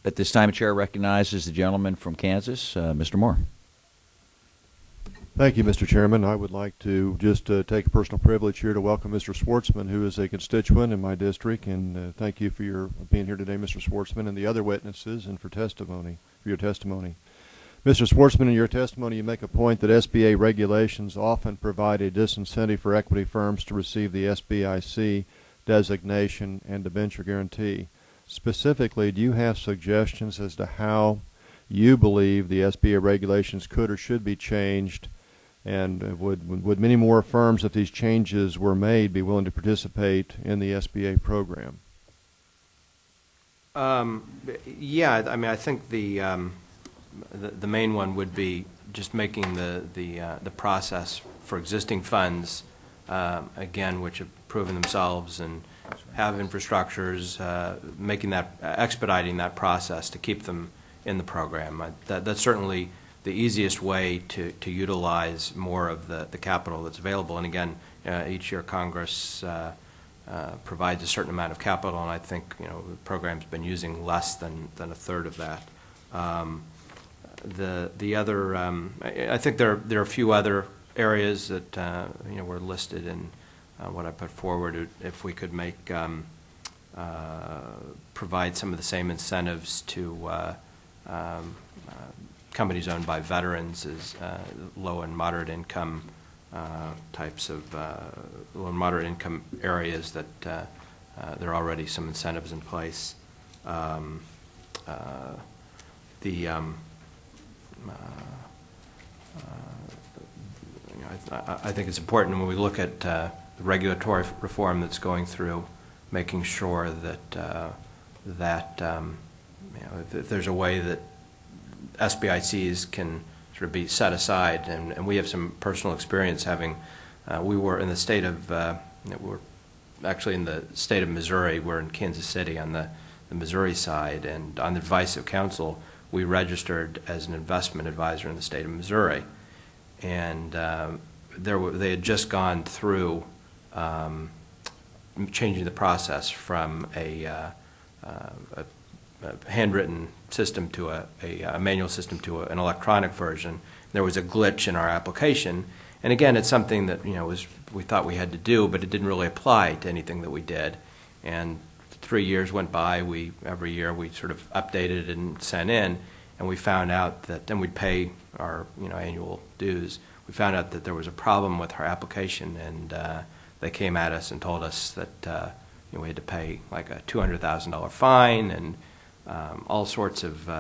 At this time, the Chair recognizes the gentleman from Kansas, Mr. Moore. Thank you, Mr. Chairman. I would like to just take a personal privilege here to welcome Mr. Schwartzman, who is a constituent in my district, and thank you for your being here today, Mr. Schwartzman, and the other witnesses, and for your testimony. Mr. Schwartzman, in your testimony, you make a point that SBA regulations often provide a disincentive for equity firms to receive the SBIC designation and debenture guarantee. Specifically, do you have suggestions as to how you believe the SBA regulations could or should be changed? And would many more firms, if these changes were made, be willing to participate in the SBA program? Yeah, I mean, I think the main one would be just making the process for existing funds, again, which have proven themselves and have infrastructures, expediting that process to keep them in the program. That's certainly the easiest way to utilize more of the capital that's available. And again, each year Congress provides a certain amount of capital, and I think the program's been using less than a third of that. The other, I think there are a few other areas that were listed in what I put forward. If we could make provide some of the same incentives to companies owned by veterans as low and moderate income types of low and moderate income areas that there are already some incentives in place. I think it's important when we look at the regulatory reform that's going through, making sure that if there's a way that SBICs can sort of be set aside, and we have some personal experience having. We were in the state of we're actually in the state of Missouri. We're in Kansas City on the Missouri side, and on the advice of counsel, we registered as an investment advisor in the state of Missouri, and they had just gone through changing the process from a handwritten system to a manual system to an electronic version. There was a glitch in our application, and again, it's something that we thought we had to do, but it didn't really apply to anything that we did. And 3 years went by. Every year we sort of updated and sent in, and we found out that then we'd pay our annual dues. We found out that there was a problem with our application, and they came at us and told us that we had to pay like a $200,000 fine and all sorts of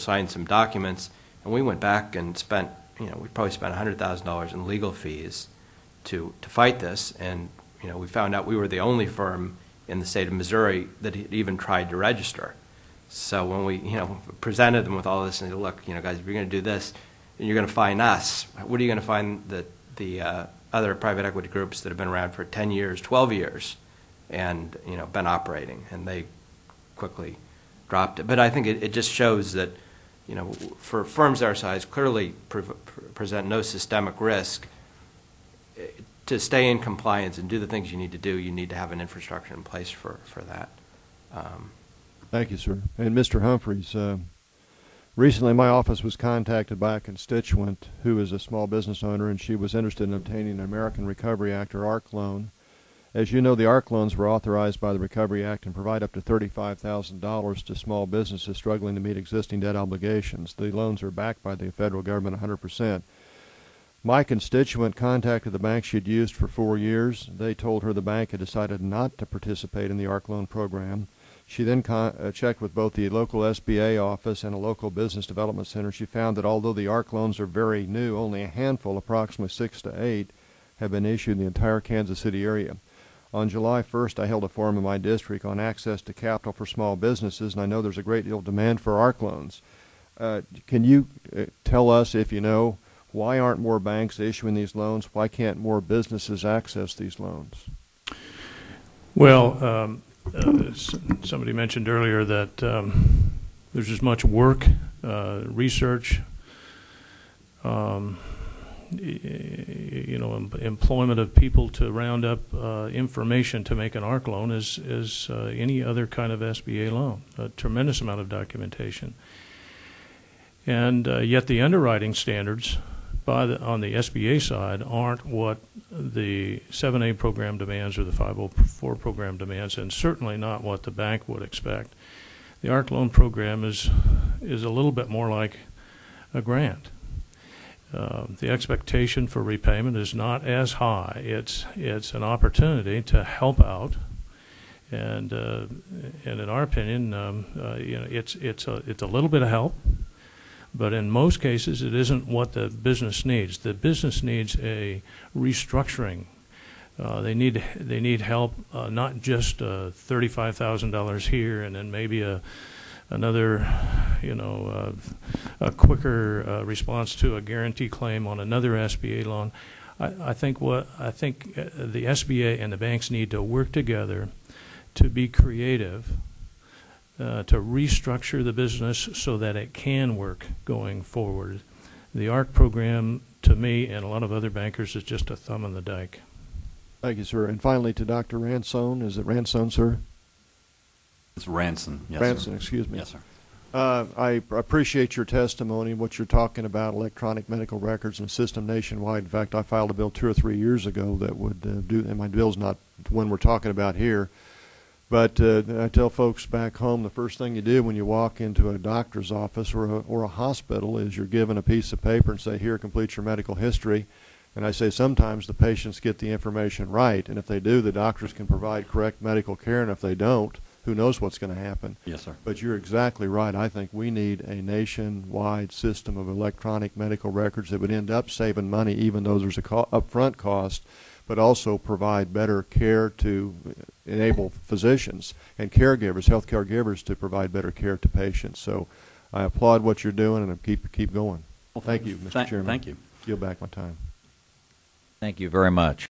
signed some documents, and we went back and spent we probably spent $100,000 in legal fees to fight this, and we found out we were the only firm in the state of Missouri that had even tried to register. So when we presented them with all this and said, look, guys, if you're going to do this, and you're going to fine us, what are you going to find that the other private equity groups that have been around for 10 years, 12 years, and been operating, and they quickly dropped it. But I think it just shows that for firms our size, clearly present no systemic risk. To stay in compliance and do the things you need to do, you need to have an infrastructure in place for that. Thank you, sir. And Mr. Humphreys, recently my office was contacted by a constituent who is a small business owner, and she was interested in obtaining an American Recovery Act or ARC loan. As you know, the ARC loans were authorized by the Recovery Act and provide up to $35,000 to small businesses struggling to meet existing debt obligations. The loans are backed by the federal government 100%. My constituent contacted the bank she'd used for 4 years. They told her the bank had decided not to participate in the ARC loan program. She then checked with both the local SBA office and a local business development center. She found that although the ARC loans are very new, only a handful, approximately 6 to 8, have been issued in the entire Kansas City area. On July 1st, I held a forum in my district on access to capital for small businesses, and I know there's a great deal of demand for ARC loans. Can you tell us, if you know, why aren't more banks issuing these loans? Why can't more businesses access these loans? Well, somebody mentioned earlier that there's as much work, research, employment of people to round up information to make an ARC loan is any other kind of SBA loan. A tremendous amount of documentation. And yet the underwriting standards on the SBA side aren't what the 7A program demands or the 504 program demands, and certainly not what the bank would expect. The ARC loan program is a little bit more like a grant. The expectation for repayment is not as high. It's an opportunity to help out, and in our opinion, it's a little bit of help. But in most cases, it isn't what the business needs. The business needs a restructuring. They need help, not just $35,000 here and then maybe another, a quicker response to a guarantee claim on another SBA loan. I think the SBA and the banks need to work together to be creative. To restructure the business so that it can work going forward. The ARC program, to me and a lot of other bankers, is just a thumb in the dike. Thank you, sir. And finally to Dr. Ransone. Is it Ransone, sir? It's Ranson, yes, Ranson, sir. excuse me. Yes, sir. I appreciate your testimony, what you're talking about, electronic medical records and system nationwide. In fact, I filed a bill 2 or 3 years ago that would do, and my bill's not the one we're talking about here. But I tell folks back home, the first thing you do when you walk into a doctor's office or a hospital is you're given a piece of paper and say, here, complete your medical history. And I say sometimes the patients get the information right, and if they do, the doctors can provide correct medical care, and if they don't, who knows what's going to happen. Yes, sir. But you're exactly right. I think we need a nationwide system of electronic medical records that would end up saving money, even though there's a upfront cost, but also provide better care to enable physicians and caregivers, health caregivers, to provide better care to patients. So I applaud what you're doing, and keep going. Well, thank you, Mr. Chairman. Thank you. Yield back my time. Thank you very much.